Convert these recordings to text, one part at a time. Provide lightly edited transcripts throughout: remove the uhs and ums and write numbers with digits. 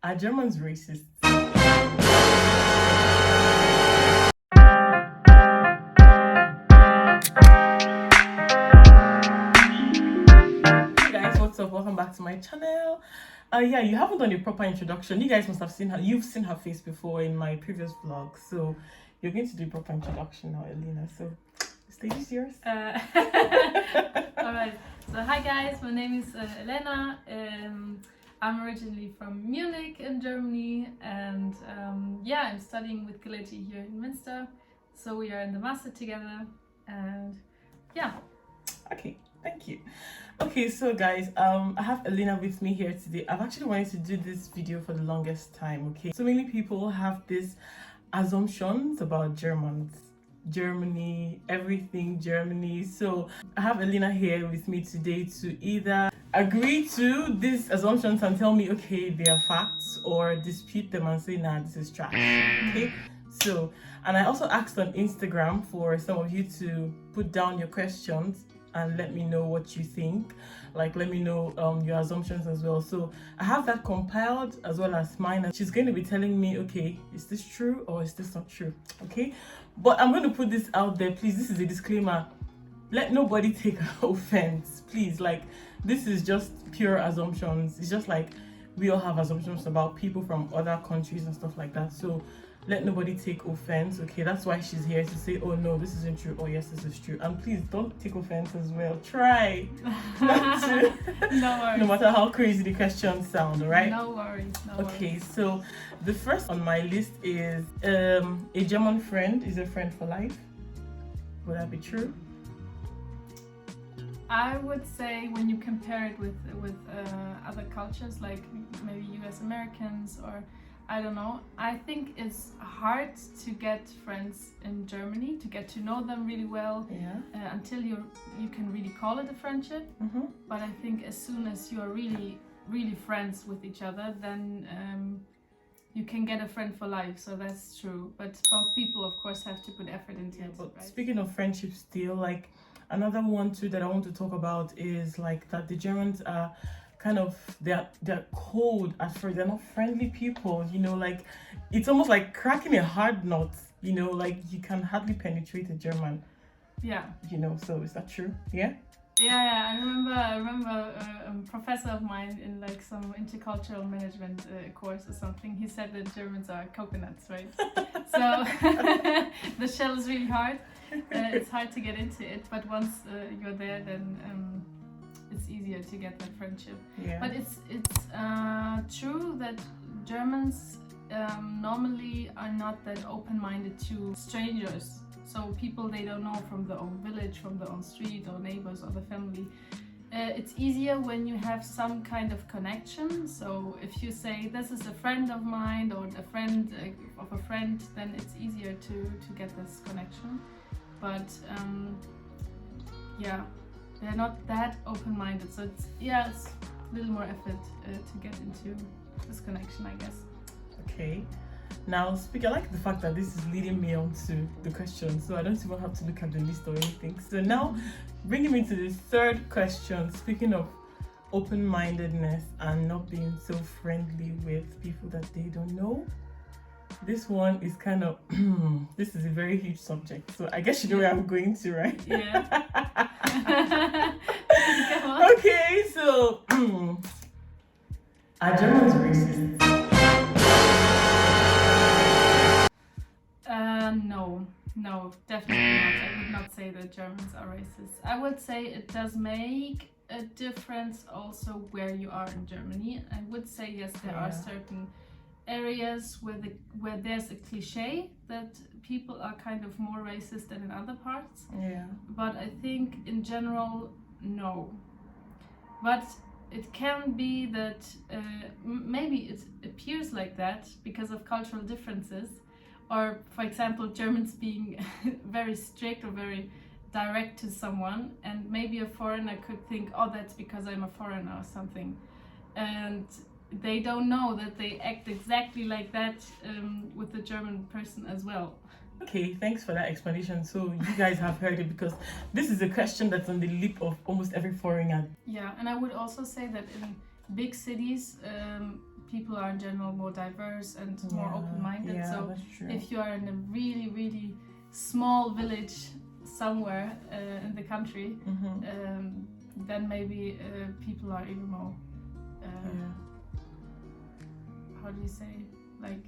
Are Germans racist? Hey guys, what's up? Welcome back to my channel. Yeah, you haven't done a proper introduction. You guys must have seen her. You've seen her face before in my previous vlog, so you're going to do a proper introduction now, Elena. So, the stage is yours. Alright, so hi guys, my name is Elena. I'm originally from Munich in Germany, and yeah, I'm studying with Galati here in Münster. So we are in the master together, and yeah. Okay, thank you. Okay, so guys, I have Elena with me here today. I've actually wanted to do this video for the longest time. Okay, so many people have these assumptions about Germans, Germany, everything Germany. So I have Elena here with me today to either agree to these assumptions and tell me, okay, they are facts, or dispute them and say, nah, this is trash. Okay, so, and I also asked on Instagram for some of you to put down your questions and let me know what you think. Like, let me know your assumptions as well. So I have that compiled as well as mine, and she's going to be telling me, okay, is this true or is this not true? Okay, but I'm going to put this out there, please. This is a disclaimer. Let nobody take offense, please. Like, this is just pure assumptions. It's just like we all have assumptions about people from other countries and stuff like that. So let nobody take offense. Okay, that's why she's here, to say, oh no, this isn't true, or yes, this is true. And please don't take offense as well. Try not to. No worries. No matter how crazy the questions sound, all right? No worries. Okay, so the first on my list is a German friend is a friend for life. Would that be true? I would say when you compare it with other cultures, like maybe US Americans, or I don't know, I think it's hard to get friends in Germany, to get to know them really well, until you can really call it a friendship. Mm-hmm. But I think as soon as you are really friends with each other, then you can get a friend for life. So that's true. But both people, of course, have to put effort into it. But right? speaking of friendship still, like, another one too that I want to talk about is like that the Germans are kind of, they're cold at first. They're not friendly people, you know, like it's almost like cracking a hard nut, you know, like you can hardly penetrate a German. Yeah. You know, so is that true? Yeah? Yeah, I remember a professor of mine in like some intercultural management course or something. He said that Germans are coconuts, right? So the shell is really hard. It's hard to get into it, but once you're there, then it's easier to get that friendship. Yeah. But it's true that Germans normally are not that open-minded to strangers. So people they don't know from their own village, from their own street, or neighbors, or the family. It's easier when you have some kind of connection. So if you say this is a friend of mine, or a friend of a friend, then it's easier to get this connection. But yeah, they're not that open-minded. So it's a little more effort to get into this connection, I guess. Okay. Now, I like the fact that this is leading me on to the question, so I don't even have to look at the list or anything. So now, bringing me to the third question, speaking of open-mindedness and not being so friendly with people that they don't know, this one is kind of, this is a very huge subject, so I guess you know where I'm going to, right? Yeah. Okay, so, are Germans racist? No, definitely not. I would not say that Germans are racist. I would say it does make a difference also where you are in Germany. I would say yes, there are certain areas where there's a cliche that people are kind of more racist than in other parts. Yeah. But I think in general, no. But it can be that maybe it appears like that because of cultural differences. Or, for example, Germans being very strict or very direct to someone, and maybe a foreigner could think, oh, that's because I'm a foreigner or something. And they don't know that they act exactly like that with the German person as well. Okay, thanks for that explanation. So you guys have heard it, because this is a question that's on the lip of almost every foreigner. Yeah, and I would also say that in big cities, people are in general more diverse and more open-minded. Yeah, So that's true. if you are in a really, really small village somewhere in the country, then maybe people are even more, how do you say, like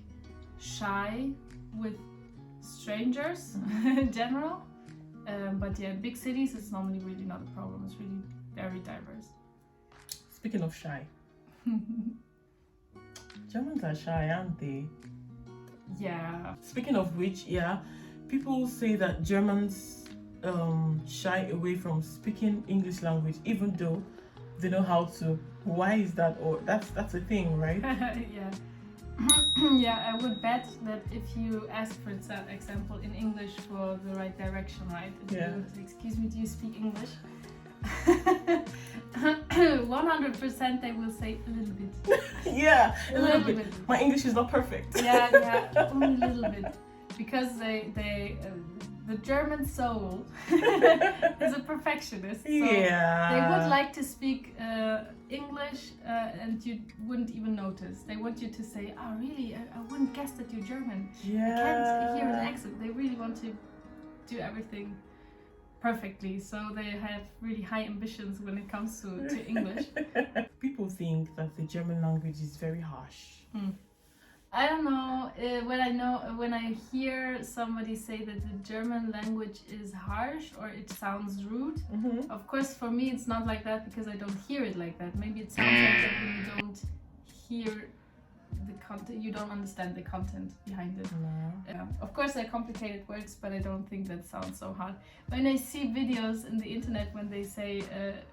shy with strangers in general. But yeah, in big cities it's normally really not a problem. It's really very diverse. Speaking of shy, Germans are shy, aren't they? Yeah. Speaking of which, people say that Germans shy away from speaking English language, even though they know how to. Why is that? Or that's a thing, right? Yeah. Yeah, I would bet that if you ask for example in English for the right direction, right? If you would say, excuse me, do you speak English? 100% they will say a little bit. Yeah, a little bit. My English is not perfect. Yeah, only a little bit. Because the German soul is a perfectionist. So they would like to speak English and you wouldn't even notice. They want you to say, oh really, I wouldn't guess that you're German. I can't hear an accent. They really want to do everything perfectly. So they have really high ambitions when it comes to English. People think that the German language is very harsh. I don't know, when I hear somebody say that the German language is harsh or it sounds rude, of course for me it's not like that because I don't hear it like that. Maybe it sounds like that when you don't hear the content, you don't understand the content behind it. No. Of course they're complicated words, but I don't think that sounds so hard. When I see videos in the internet when they say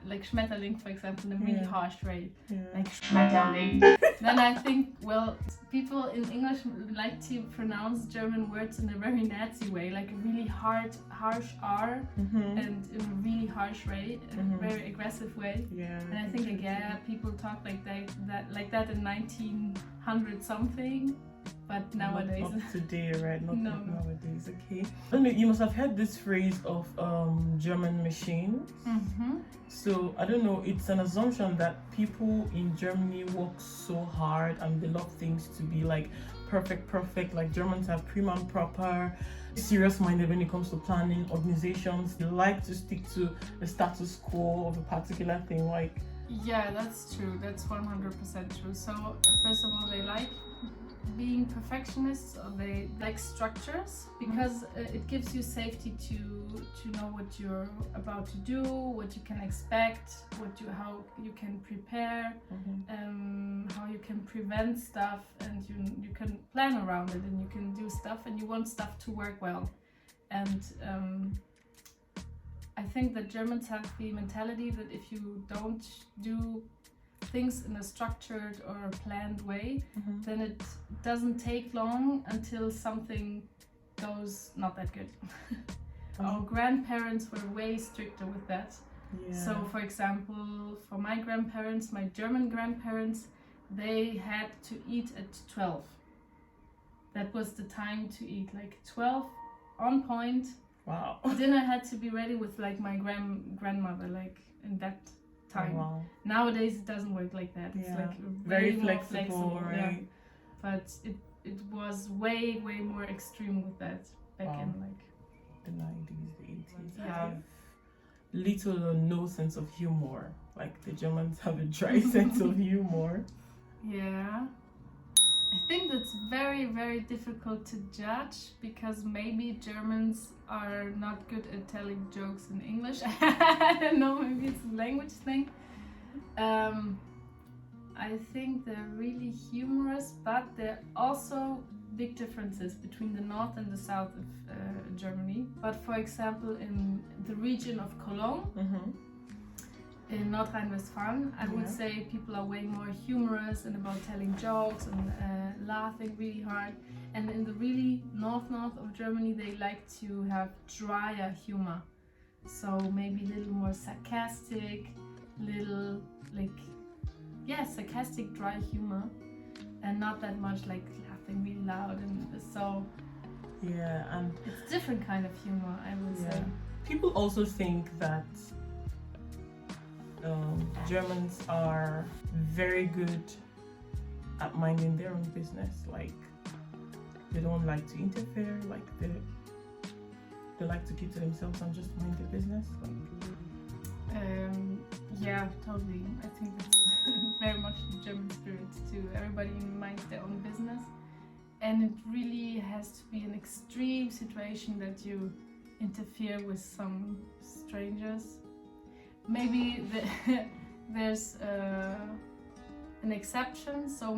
like Schmetterling, for example, in a really harsh way, like Schmetterling, then I think, well, people in English like to pronounce German words in a very Nazi way, like a really harsh R, and in a really harsh way, a very aggressive way. And I think people talk like that in 1900 something, but nowadays not up today, right? Not no. Nowadays. Okay. I don't know, you must have heard this phrase of German machines. So I don't know, it's an assumption that people in Germany work so hard and they love things to be like perfect. Like Germans are prim and proper, serious minded when it comes to planning, organizations. They like to stick to the status quo of a particular thing. Like, yeah, that's true. That's 100% true. So first of all, they like being perfectionists, or they like structures because it gives you safety to know what you're about to do, what you can expect, how you can prepare, how you can prevent stuff, and you can plan around it, and you can do stuff, and you want stuff to work well. And I think that Germans have the mentality that if you don't do things in a structured or a planned way, then it doesn't take long until something goes not that good. Our grandparents were way stricter with that. So for example, for my grandparents, my German grandparents, they had to eat at 12. That was the time to eat, like 12 on point. wow. Dinner had to be ready with like my grandmother, like in that time. Oh, wow. Nowadays it doesn't work like that. It's like very more flexible, right? Yeah. But it was way more extreme with that back in like the 90s, the 80s. Yeah. Have little or no sense of humor. Like the Germans have a dry sense of humor. Yeah. I think that's very difficult to judge because maybe Germans are not good at telling jokes in English. I don't know, maybe it's a language thing. I think they're really humorous, but there are also big differences between the north and the south of Germany. But for example, in the region of Cologne, in North Rhine-Westphalia, I would say people are way more humorous and about telling jokes and laughing really hard. And in the really north of Germany, they like to have drier humor. So maybe a little more sarcastic, sarcastic, dry humor, and not that much like laughing really loud. And so and it's different kind of humor, I would say. People also think that Germans are very good at minding their own business. Like they don't like to interfere, like they like to keep to themselves and just mind their business. Like yeah, totally. I think it's very much the German spirit too. Everybody minds their own business, and it really has to be an extreme situation that you interfere with some strangers. Maybe there's an exception, so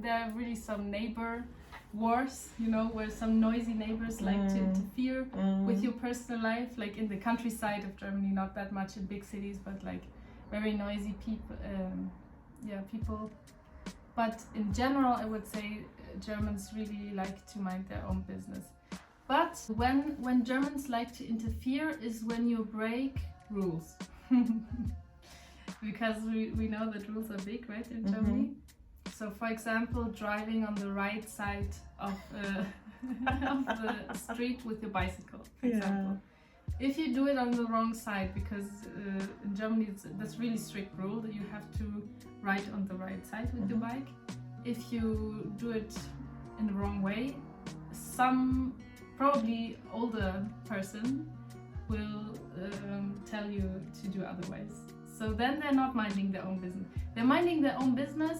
there are really some neighbor wars, you know, where some noisy neighbors like to interfere with your personal life, like in the countryside of Germany, not that much in big cities, but like very noisy people, people. But in general, I would say Germans really like to mind their own business. But when Germans like to interfere is when you break rules. Because we know that rules are big, right, in Germany. So, for example, driving on the right side of of the street with your bicycle, for example. If you do it on the wrong side, because in Germany that's really strict rule that you have to ride on the right side with your bike. If you do it in the wrong way, some probably older person will tell you to do otherwise. So then they're not minding their own business. They're minding their own business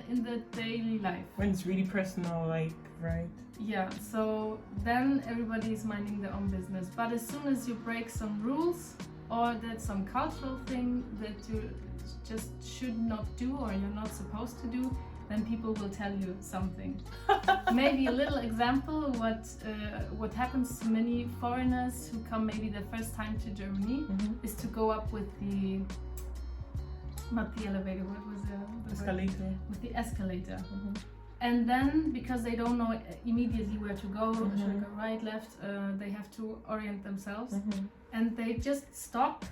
in the daily life. when it's really personal, like, right? Yeah, so then everybody is minding their own business. But as soon as you break some rules or that's some cultural thing that you just should not do or you're not supposed to do, then people will tell you something. Maybe a little example what happens to many foreigners who come maybe the first time to Germany is to go up with the not the elevator, what was the Escalator. with the escalator. And then because they don't know immediately where to go, should I go right, left, they have to orient themselves, and they just stop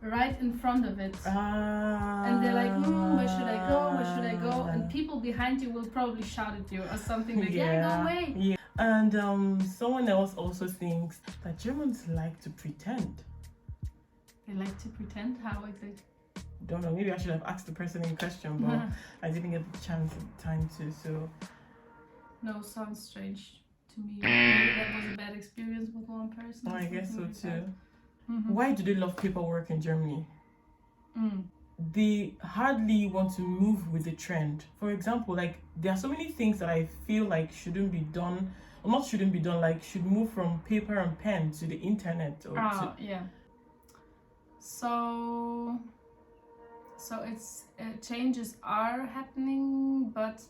right in front of it. And they're like, where should I go? Where should I go? And people behind you will probably shout at you or something like, yeah, go away. Yeah. And someone else also thinks that Germans like to pretend. They like to pretend? How exactly? Don't know, maybe I should have asked the person in question, but I didn't get the chance at the time to, so. No, sounds strange to me. Maybe that was a bad experience with one person. I guess so like too. Why do they love paperwork in Germany? They hardly want to move with the trend. For example, like there are so many things that I feel like shouldn't be done, or not shouldn't be done, like should move from paper and pen to the internet. Or yeah. So it's changes are happening, but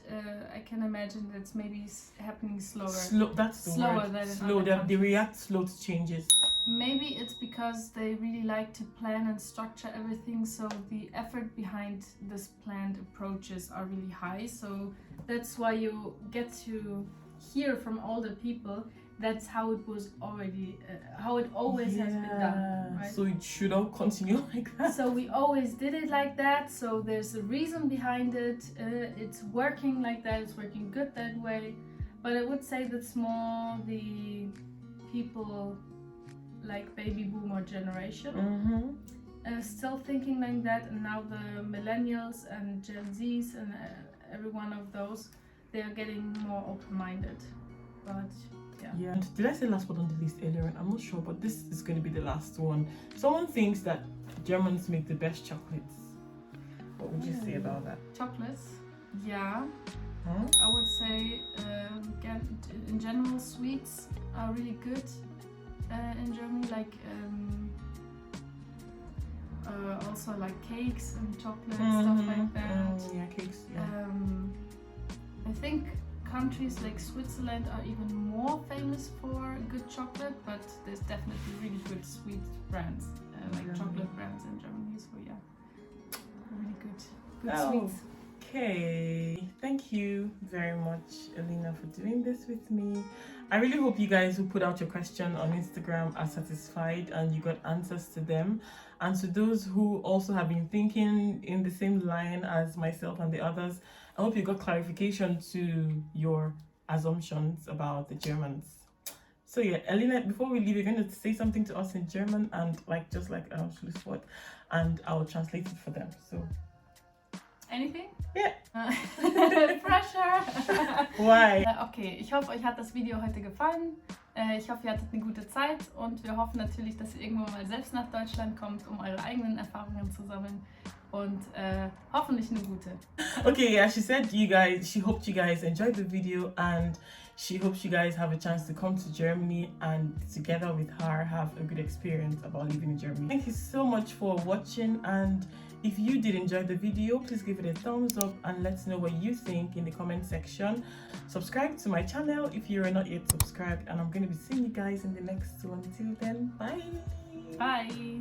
I can imagine that's maybe happening slower. That's the slower word. Than slow. They react slow to changes. Maybe it's because they really like to plan and structure everything, so the effort behind this planned approaches are really high. So that's why you get to hear from older people that's how it was already, how it always has been done, right? So it should all continue like that. So we always did it like that, so there's a reason behind it, it's working like that, it's working good that way. But I would say that's more the people like baby boomer generation still thinking like that, and now the millennials and Gen Zs and every one of those, they are getting more open-minded. But yeah. And did I say last but not the least earlier on? I'm not sure, but this is going to be the last one. Someone thinks that Germans make the best chocolates. What would you say about that? Chocolates? Yeah. I would say in general sweets are really good in Germany, like also like cakes and chocolate, stuff like that. Yeah, cakes. Yeah. I think countries like Switzerland are even more famous for good chocolate, but there's definitely really good sweet brands, like chocolate brands in Germany. So yeah, really good sweets. Okay, thank you very much, Elena, for doing this with me. I really hope you guys who put out your question on Instagram are satisfied and you got answers to them. And to those who also have been thinking in the same line as myself and the others, I hope you got clarification to your assumptions about the Germans. So yeah, Elena, before we leave, you're going to say something to us in German and just like Schlusswort, and I'll translate it for them. So Anything? Yeah. Pressure. Why? Okay, ich hoffe, euch hat das Video heute gefallen. Ich hoffe, ihr hattet eine gute Zeit und wir hoffen natürlich, dass ihr irgendwann mal selbst nach Deutschland kommt, um eure eigenen Erfahrungen zu sammeln und hoffentlich eine gute. Okay, yeah, she said she hoped you guys enjoyed the video and she hopes you guys have a chance to come to Germany and together with her have a good experience about living in Germany. Thank you so much for watching, and if you did enjoy the video, please give it a thumbs up and let us know what you think in the comment section. Subscribe to my channel if you are not yet subscribed, and I'm going to be seeing you guys in the next one. Until then, bye. Bye.